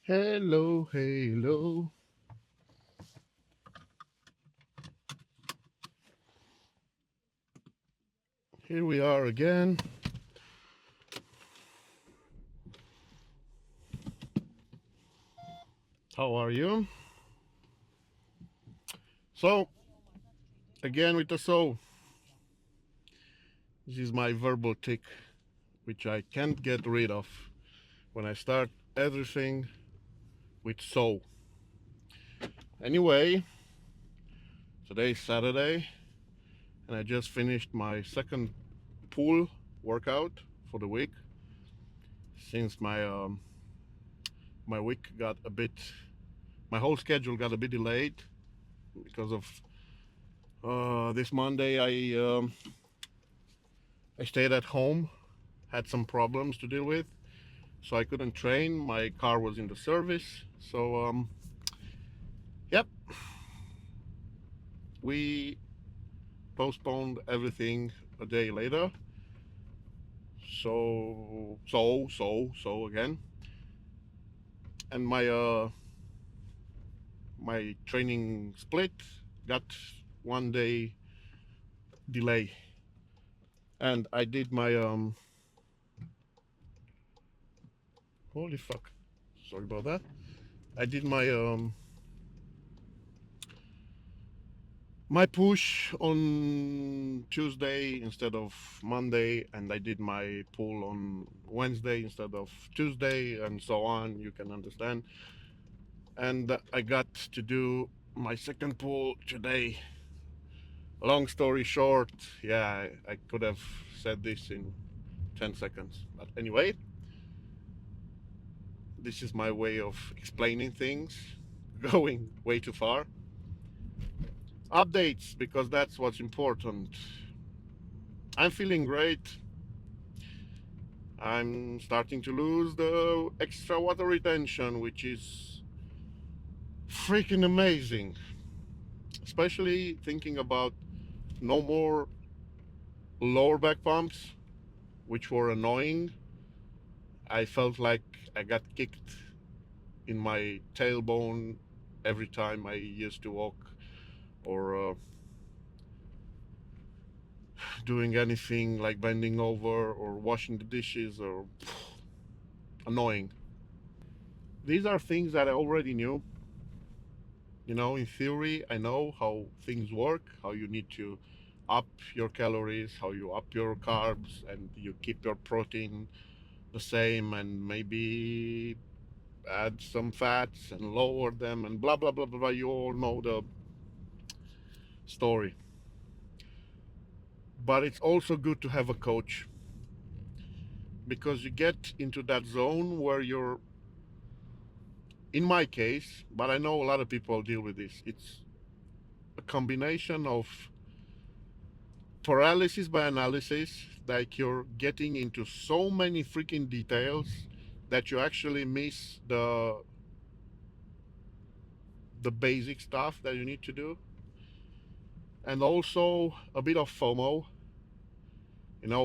Hello, hello. Here we are again. How are you? So, again with the so. This is my verbal tick, which I can't get rid of when I start everything with so. Anyway, today's Saturday, and I just finished my second pool workout for the week since my week got a bit, my whole schedule got a bit delayed because of this Monday. I stayed at home, had some problems to deal with, so I couldn't train. My car was in the service, so yep, we postponed everything a day later. So again, and my training split got 1 day delay, and I did my holy fuck, sorry about that. I did my push on Tuesday instead of Monday, and I did my pull on Wednesday instead of Tuesday, and so on. You can understand. And I got to do my second pull today. Long story short, yeah, I could have said this in 10 seconds. But anyway, this is my way of explaining things, going way too far. Updates, because that's what's important. I'm feeling great. I'm starting to lose the extra water retention, which is freaking amazing. Especially thinking about no more lower back pumps, which were annoying. I felt like I got kicked in my tailbone every time I used to walk or doing anything like bending over or washing the dishes or annoying. These are things that I already knew. In theory, I know how things work, how you need to up your calories, how you up your carbs, and you keep your protein the same, and maybe add some fats and lower them, and blah, blah, blah, blah, blah. You all know the story. But it's also good to have a coach because you get into that zone where you're, in my case, but I know a lot of people deal with this. It's a combination of paralysis by analysis, like you're getting into so many freaking details that you actually miss the basic stuff that you need to do, and also a bit of FOMO,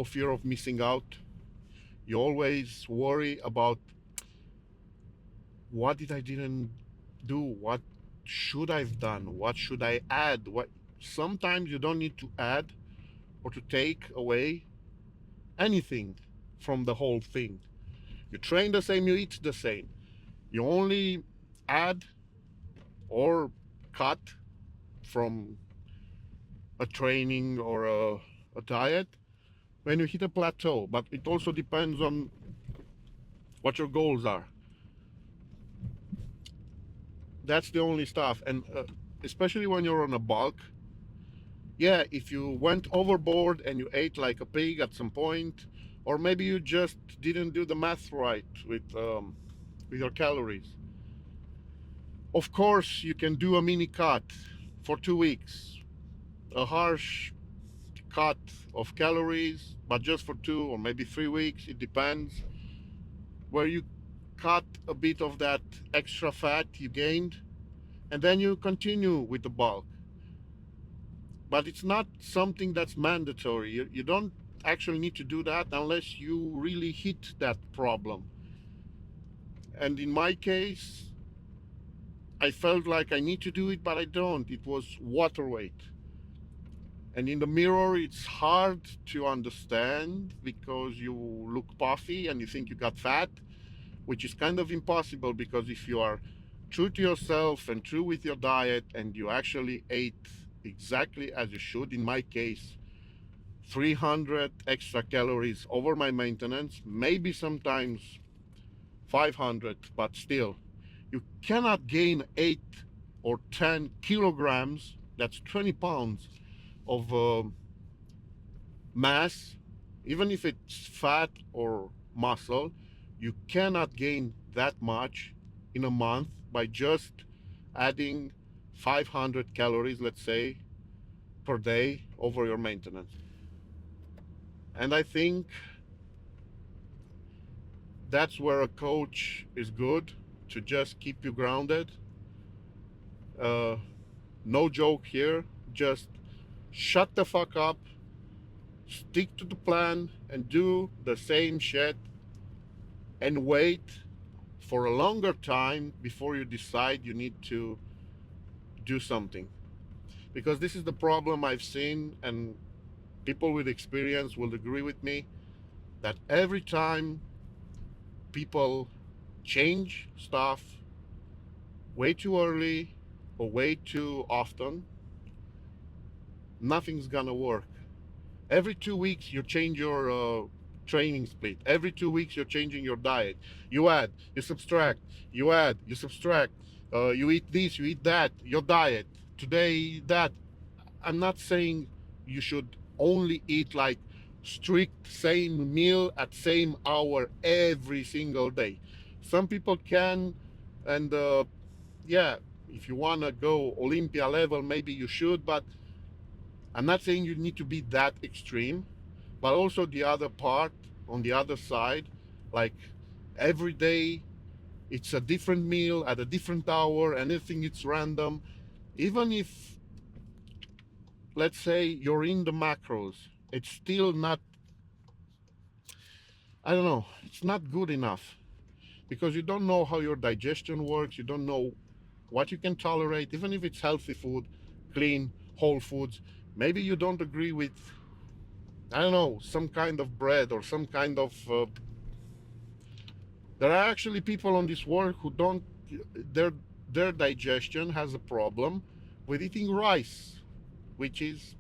fear of missing out. You always worry about what did I didn't do, what should I've done, what should I add. What Sometimes you don't need to add or to take away anything from the whole thing. You train the same, you eat the same. You only add or cut from a training or a diet when you hit a plateau. But it also depends on what your goals are. That's the only stuff. And especially when you're on a bulk, yeah, if you went overboard and you ate like a pig at some point, or maybe you just didn't do the math right with your calories. Of course, you can do a mini cut for 2 weeks, a harsh cut of calories, but just for 2 or maybe 3 weeks, it depends, where you cut a bit of that extra fat you gained, and then you continue with the bulk. But it's not something that's mandatory. You don't actually need to do that unless you really hit that problem. And in my case, I felt like I need to do it, but I don't. It was water weight. And in the mirror, it's hard to understand because you look puffy and you think you got fat, which is kind of impossible because if you are true to yourself and true with your diet and you actually ate exactly as you should, in my case, 300 extra calories over my maintenance, maybe sometimes 500, but still, you cannot gain 8 or 10 kilograms, that's 20 pounds of mass, even if it's fat or muscle, you cannot gain that much in a month by just adding 500 calories, let's say, per day over your maintenance. And I think that's where a coach is good to just keep you grounded. Uh, no joke here, just shut the fuck up, stick to the plan, and do the same shit and wait for a longer time before you decide you need to do something. Because this is the problem I've seen, and people with experience will agree with me that every time people change stuff way too early or way too often, nothing's gonna work. Every 2 weeks, you change your training split. Every 2 weeks, you're changing your diet. You add, you subtract, you add, you subtract. You eat this, you eat that, your diet. Today, that. I'm not saying you should only eat like strict same meal at same hour every single day. Some people can, and yeah, if you want to go Olympia level, maybe you should, but I'm not saying you need to be that extreme, but also the other part on the other side, like every day it's a different meal at a different hour, anything it's random. Even if, let's say, you're in the macros, it's still not, I don't know, it's not good enough because you don't know how your digestion works, you don't know what you can tolerate, even if it's healthy food, clean, whole foods. Maybe you don't agree with, I don't know, some kind of bread or some kind of. There are actually people on this world who don't. Their their digestion has a problem with eating rice, which is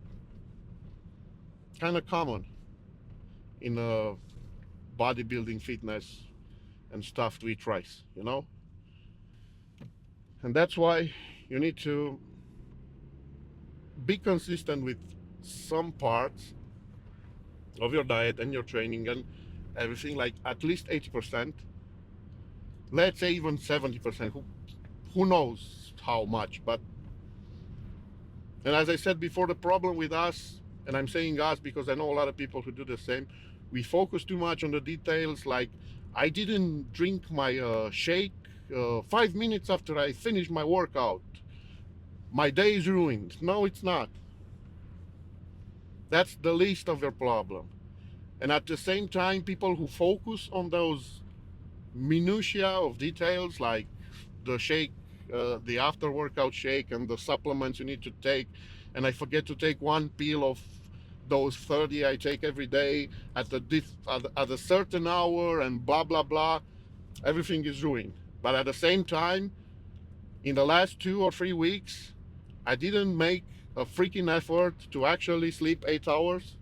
kind of common in bodybuilding, fitness, and stuff to eat rice. And that's why you need to be consistent with some parts of your diet and your training and everything, like at least 80%, let's say even 70%. Who knows how much? But, and as I said before, the problem with us, and I'm saying us because I know a lot of people who do the same, we focus too much on the details. Like, I didn't drink my shake 5 minutes after I finished my workout. My day is ruined. No, it's not. That's the least of your problem. And at the same time, people who focus on those minutiae of details, like the shake, the after workout shake, and the supplements you need to take, and I forget to take one pill of those 30 I take every day at a certain hour, and blah blah blah. Everything is ruined. But at the same time, in the last 2 or 3 weeks, I didn't make a freaking effort to actually sleep 8 hours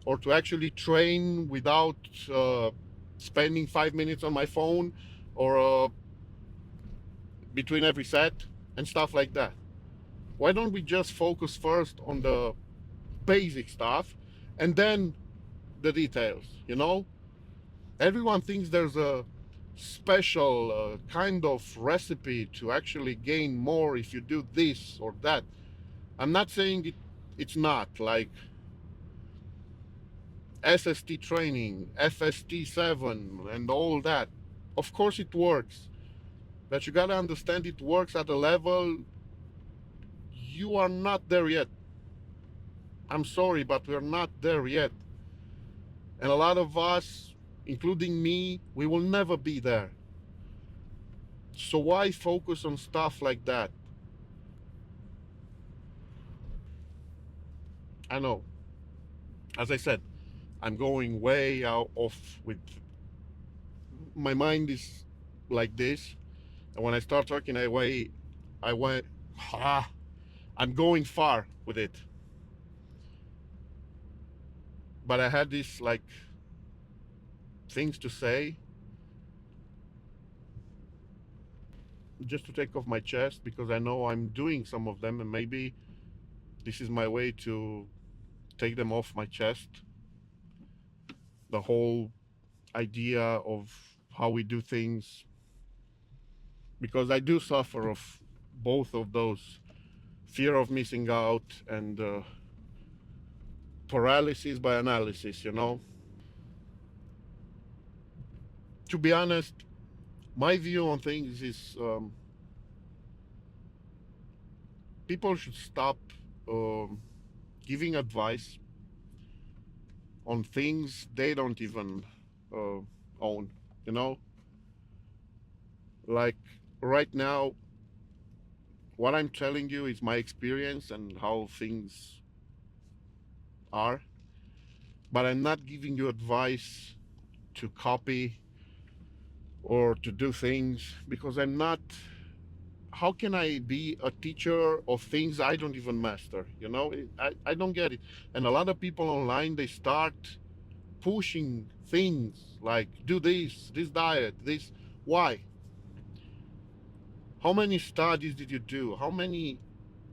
or to actually train without spending 5 minutes on my phone or between every set and stuff like that. Why don't we just focus first on the basic stuff and then the details? Everyone thinks there's a special kind of recipe to actually gain more if you do this or that. I'm not saying it's not like SST training, FST7, and all that. Of course it works, but you gotta understand it works at a level you are not there yet. I'm sorry, but we're not there yet. And a lot of us, including me, we will never be there. So why focus on stuff like that? I know, as I said, I'm going way out off with my mind is like this, and when I start talking, I went, ah, I'm going far with it. But I had these like things to say just to take off my chest because I know I'm doing some of them, and maybe this is my way to take them off my chest. The whole idea of how we do things, because I do suffer of both of those, fear of missing out and paralysis by analysis, you know. To be honest, my view on things is people should stop um, giving advice on things they don't even uh, own, you know. Like right now, what I'm telling you is my experience and how things are, but I'm not giving you advice to copy or to do things because I'm not. How can I be a teacher of things I don't even master? You know, I don't get it. And a lot of people online, they start pushing things like do this diet, this. Why? How many studies did you do? How many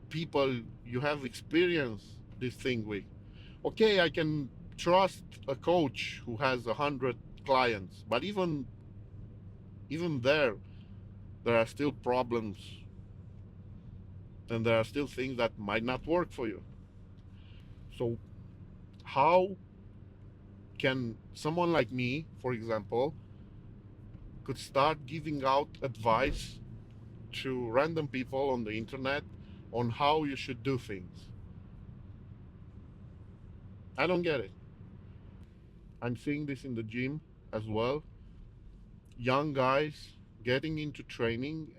people you have experienced this thing with? Okay, I can trust a coach who has 100 clients, but even there are still problems and there are still things that might not work for you. So how can someone like me, for example, could start giving out advice to random people on the internet on how you should do things? I don't get it. I'm seeing this in the gym as well. Young guys getting into training,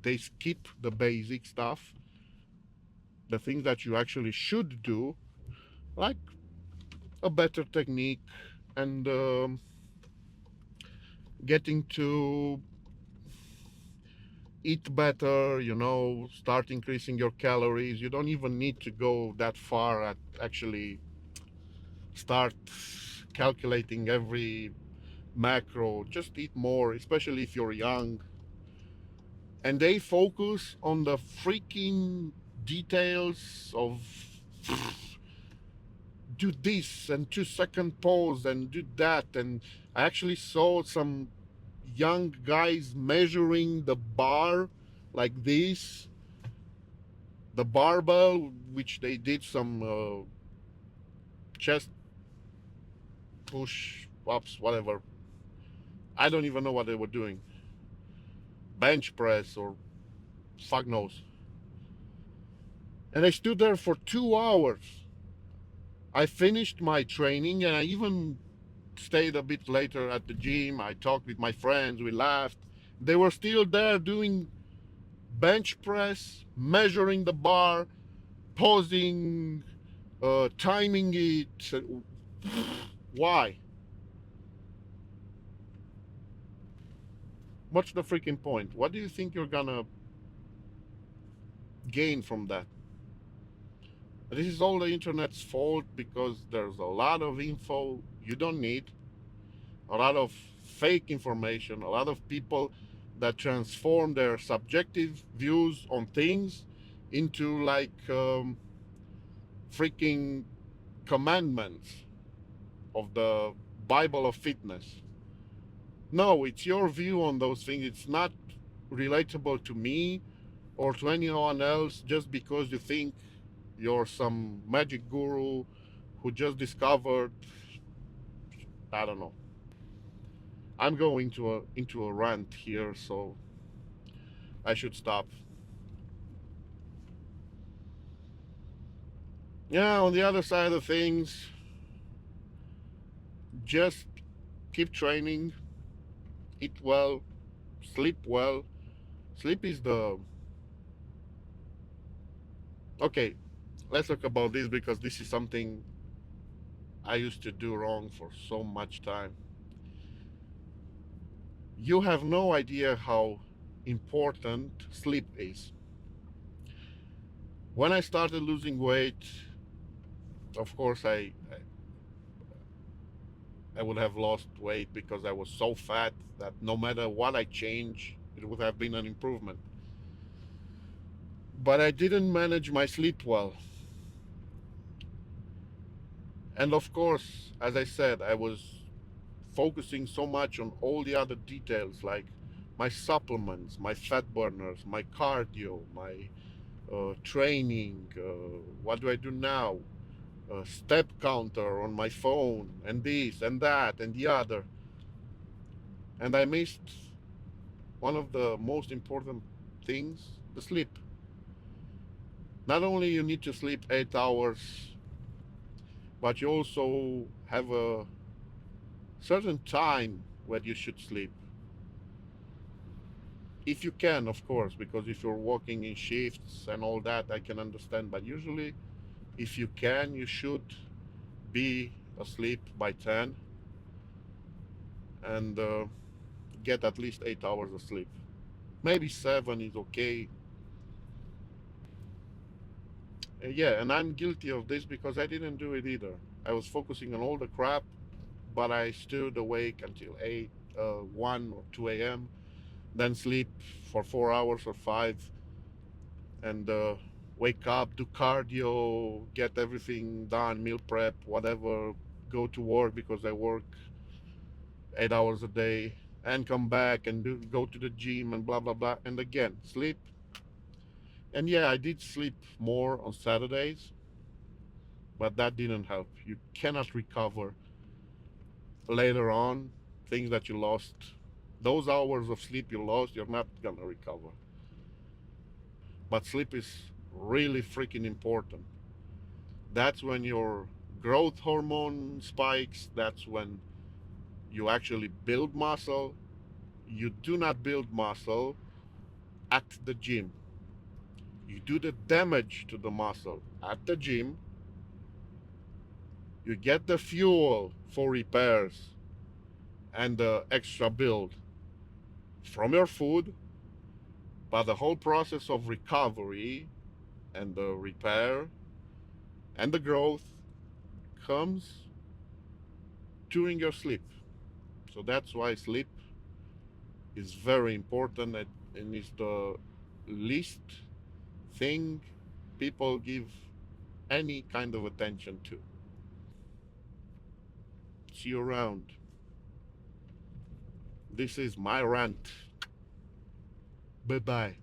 they skip the basic stuff, the things that you actually should do, like a better technique and getting to eat better, you know, start increasing your calories. You don't even need to go that far at actually start calculating every macro. Just eat more, especially if you're young. And they focus on the freaking details of do this and 2 second pause and do that. And I actually saw some young guys measuring the bar like this, the barbell, which they did some chest push ups, whatever. I don't even know what they were doing. Bench press or fuck knows. And I stood there for 2 hours. I finished my training and I even stayed a bit later at the gym. I talked with my friends, we laughed. They were still there doing bench press, measuring the bar, pausing, timing it. Why? What's the freaking point? What do you think you're gonna gain from that? This is all the internet's fault because there's a lot of info you don't need, a lot of fake information, a lot of people that transform their subjective views on things into like freaking commandments of the Bible of fitness. No, it's your view on those things. It's not relatable to me or to anyone else just because you think you're some magic guru who just discovered, I don't know. I'm going to into a rant here, so I should stop. Yeah, on the other side of things, just keep training, eat well, sleep well, Sleep is the okay. Let's talk about this because this is something I used to do wrong for so much time. You have no idea how important sleep is. When I started losing weight, of course, I would have lost weight because I was so fat that no matter what I change, it would have been an improvement. But I didn't manage my sleep well. And of course, as I said, I was focusing so much on all the other details like my supplements, my fat burners, my cardio, my training, what do I do now, step counter on my phone, and this and that and the other. And I missed one of the most important things, the sleep. Not only you need to sleep 8 hours, but you also have a certain time where you should sleep. If you can, of course, because if you're working in shifts and all that, I can understand. But usually, if you can, you should be asleep by 10 and get at least 8 hours of sleep. Maybe 7 is okay. Yeah, and I'm guilty of this because I didn't do it either. I was focusing on all the crap, but I stood awake until 8, 1 or 2 a.m., then sleep for 4 hours or 5, and wake up, do cardio, get everything done, meal prep, whatever, go to work because I work 8 hours a day, and come back and go to the gym and blah, blah, blah. And again, sleep. And yeah, I did sleep more on Saturdays, but that didn't help. You cannot recover later on things that you lost. Those hours of sleep you lost, you're not going to recover. But sleep is really freaking important. That's when your growth hormone spikes. That's when you actually build muscle. You do not build muscle at the gym. You do the damage to the muscle at the gym. You get the fuel for repairs and the extra build from your food, but the whole process of recovery and the repair and the growth comes during your sleep. So that's why sleep is very important and is the least thing people give any kind of attention to. See you around. This is my rant. Bye bye.